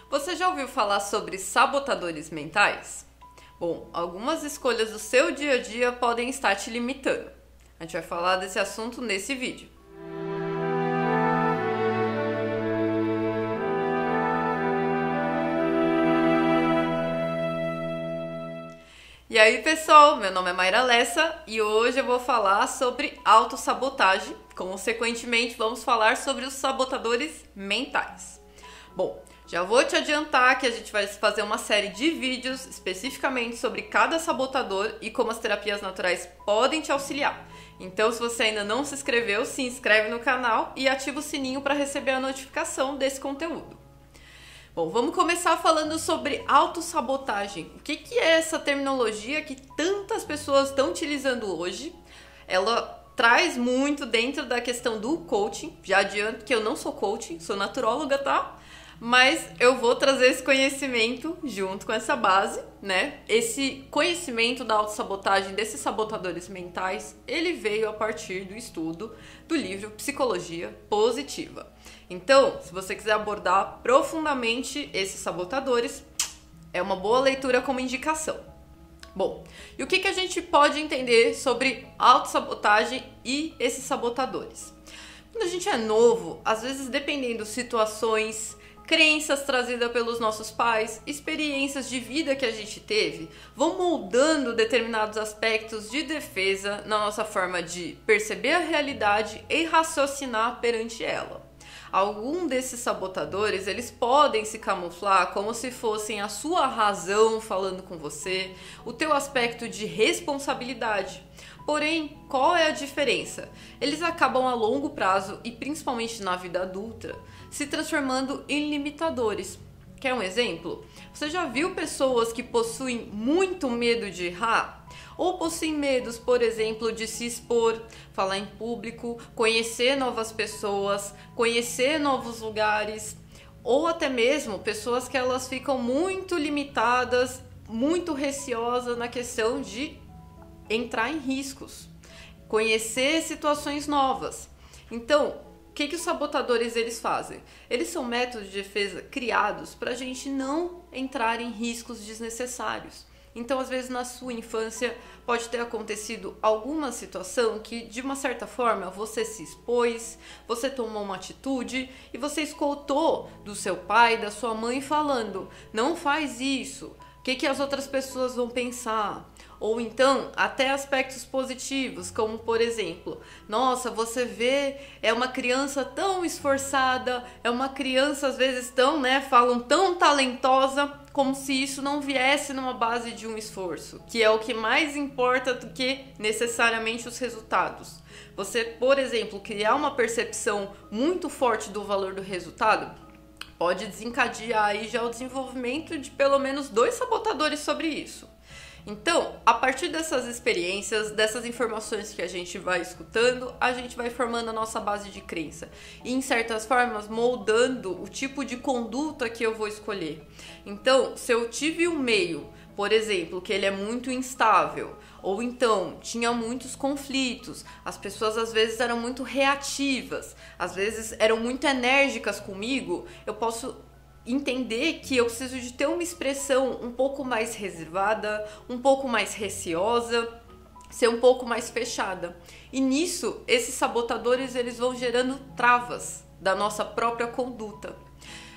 Você já ouviu falar sobre sabotadores mentais? Bom, algumas escolhas do seu dia a dia podem estar te limitando. A gente vai falar desse assunto nesse vídeo. E aí, pessoal, meu nome é Mayra Lessa e hoje eu vou falar sobre autossabotagem. Consequentemente, vamos falar sobre os sabotadores mentais. Bom, já vou te adiantar que a gente vai fazer uma série de vídeos especificamente sobre cada sabotador e como as terapias naturais podem te auxiliar. Então, se você ainda não se inscreveu, se inscreve no canal e ativa o sininho para receber a notificação desse conteúdo. Bom, vamos começar falando sobre autossabotagem. O que é essa terminologia que tantas pessoas estão utilizando hoje? Ela traz muito dentro da questão do coaching. Já adianto que eu não sou coaching, sou naturóloga, tá? Mas eu vou trazer esse conhecimento junto com essa base, né? Esse conhecimento da autossabotagem, desses sabotadores mentais, ele veio a partir do estudo do livro Psicologia Positiva. Então, se você quiser abordar profundamente esses sabotadores, é uma boa leitura como indicação. Bom, e o que a gente pode entender sobre autossabotagem e esses sabotadores? Quando a gente é novo, às vezes dependendo de situações, crenças trazidas pelos nossos pais, experiências de vida que a gente teve, vão moldando determinados aspectos de defesa na nossa forma de perceber a realidade e raciocinar perante ela. Algum desses sabotadores, eles podem se camuflar como se fossem a sua razão falando com você, o teu aspecto de responsabilidade. Porém, qual é a diferença? Eles acabam a longo prazo e principalmente na vida adulta, se transformando em limitadores. Quer um exemplo? Você já viu pessoas que possuem muito medo de errar? Ou possuem medos, por exemplo, de se expor, falar em público, conhecer novas pessoas, conhecer novos lugares, ou até mesmo pessoas que elas ficam muito limitadas, muito receosas na questão de entrar em riscos, conhecer situações novas. Então, o que os sabotadores eles fazem? Eles são métodos de defesa criados para a gente não entrar em riscos desnecessários. Então, às vezes, na sua infância, pode ter acontecido alguma situação que, de uma certa forma, você se expôs, você tomou uma atitude e você escutou do seu pai, da sua mãe falando, não faz isso, o que as outras pessoas vão pensar? Ou então, até aspectos positivos, como por exemplo, nossa, você vê, é uma criança tão esforçada, é uma criança às vezes tão, falam tão talentosa, como se isso não viesse numa base de um esforço, que é o que mais importa do que necessariamente os resultados. Você, por exemplo, criar uma percepção muito forte do valor do resultado, pode desencadear aí já o desenvolvimento de pelo menos 2 sabotadores sobre isso. Então, a partir dessas experiências, dessas informações que a gente vai escutando, a gente vai formando a nossa base de crença e, em certas formas, moldando o tipo de conduta que eu vou escolher. Então, se eu tive um meio, por exemplo, que ele é muito instável, ou então tinha muitos conflitos, as pessoas às vezes eram muito reativas, às vezes eram muito enérgicas comigo, eu posso entender que eu preciso de ter uma expressão um pouco mais reservada, um pouco mais receosa, ser um pouco mais fechada. E nisso, esses sabotadores eles vão gerando travas da nossa própria conduta.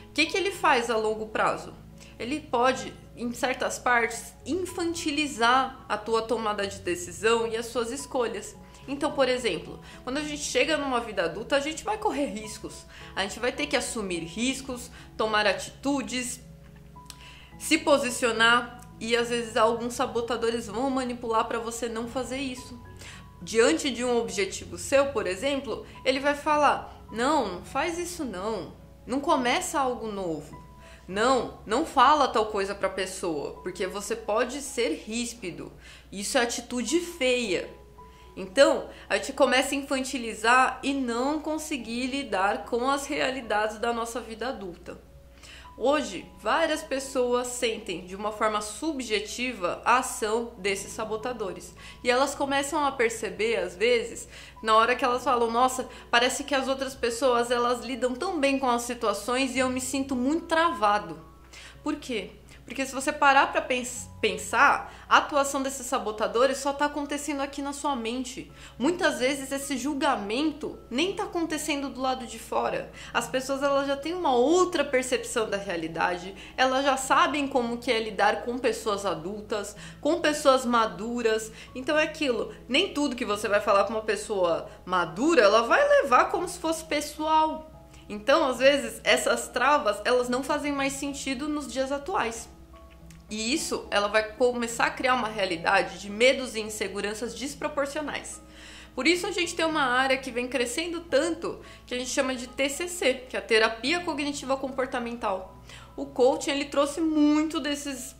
O que ele faz a longo prazo? Ele pode, em certas partes, infantilizar a tua tomada de decisão e as suas escolhas. Então, por exemplo, quando a gente chega numa vida adulta, a gente vai correr riscos. A gente vai ter que assumir riscos, tomar atitudes, se posicionar e às vezes alguns sabotadores vão manipular para você não fazer isso. Diante de um objetivo seu, por exemplo, ele vai falar: não faz isso não começa algo novo. Não fala tal coisa para a pessoa, porque você pode ser ríspido. Isso é atitude feia. Então, a gente começa a infantilizar e não conseguir lidar com as realidades da nossa vida adulta. Hoje, várias pessoas sentem de uma forma subjetiva a ação desses sabotadores. E elas começam a perceber, às vezes, na hora que elas falam: nossa, parece que as outras pessoas elas lidam tão bem com as situações e eu me sinto muito travado. Por quê? Porque se você parar para pensar, a atuação desses sabotadores só está acontecendo aqui na sua mente. Muitas vezes esse julgamento nem está acontecendo do lado de fora. As pessoas elas já têm uma outra percepção da realidade, elas já sabem como que é lidar com pessoas adultas, com pessoas maduras. Então é aquilo, nem tudo que você vai falar com uma pessoa madura, ela vai levar como se fosse pessoal. Então, às vezes, essas travas, elas não fazem mais sentido nos dias atuais. E isso, ela vai começar a criar uma realidade de medos e inseguranças desproporcionais. Por isso, a gente tem uma área que vem crescendo tanto, que a gente chama de TCC, que é a Terapia Cognitiva Comportamental. O coaching, ele trouxe muito desses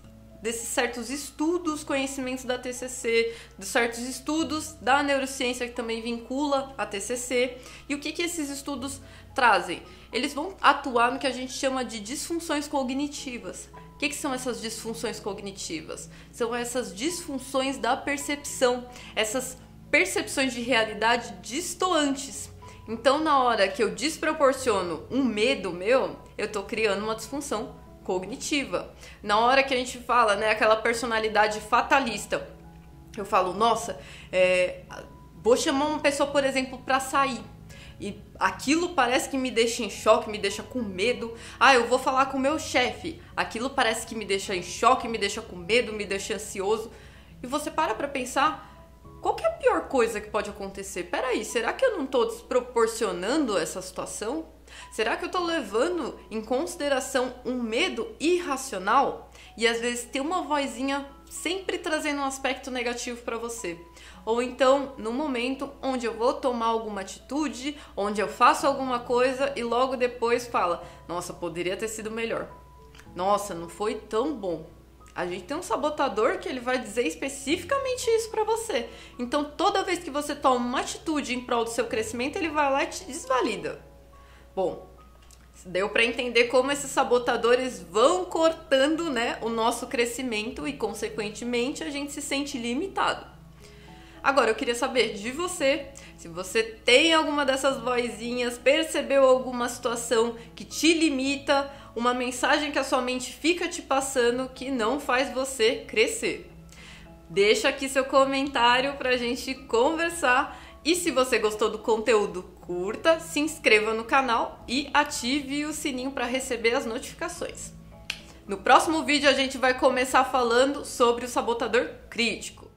certos estudos, conhecimentos da TCC, dos certos estudos da neurociência que também vincula a TCC. E o que esses estudos trazem? Eles vão atuar no que a gente chama de disfunções cognitivas. O que são essas disfunções cognitivas? São essas disfunções da percepção, essas percepções de realidade distoantes. Então, na hora que eu desproporciono um medo meu, eu estou criando uma disfunção cognitiva. Na hora que a gente fala, né, aquela personalidade fatalista, eu falo, nossa, vou chamar uma pessoa, por exemplo, para sair. E aquilo parece que me deixa em choque, me deixa com medo. Eu vou falar com o meu chefe. Aquilo parece que me deixa em choque, me deixa com medo, me deixa ansioso. E você para pensar, qual que é a pior coisa que pode acontecer? Peraí, será que eu não estou desproporcionando essa situação? Será que eu estou levando em consideração um medo irracional? E às vezes tem uma vozinha sempre trazendo um aspecto negativo para você. Ou então, no momento onde eu vou tomar alguma atitude, onde eu faço alguma coisa e logo depois fala, nossa, poderia ter sido melhor. Nossa, não foi tão bom. A gente tem um sabotador que ele vai dizer especificamente isso para você. Então, toda vez que você toma uma atitude em prol do seu crescimento, ele vai lá e te desvalida. Bom, deu para entender como esses sabotadores vão cortando, né, o nosso crescimento e, consequentemente, a gente se sente limitado. Agora, eu queria saber de você, se você tem alguma dessas vozinhas, percebeu alguma situação que te limita, uma mensagem que a sua mente fica te passando que não faz você crescer. Deixa aqui seu comentário pra gente conversar. E se você gostou do conteúdo, curta, se inscreva no canal e ative o sininho para receber as notificações. No próximo vídeo a gente vai começar falando sobre o sabotador crítico.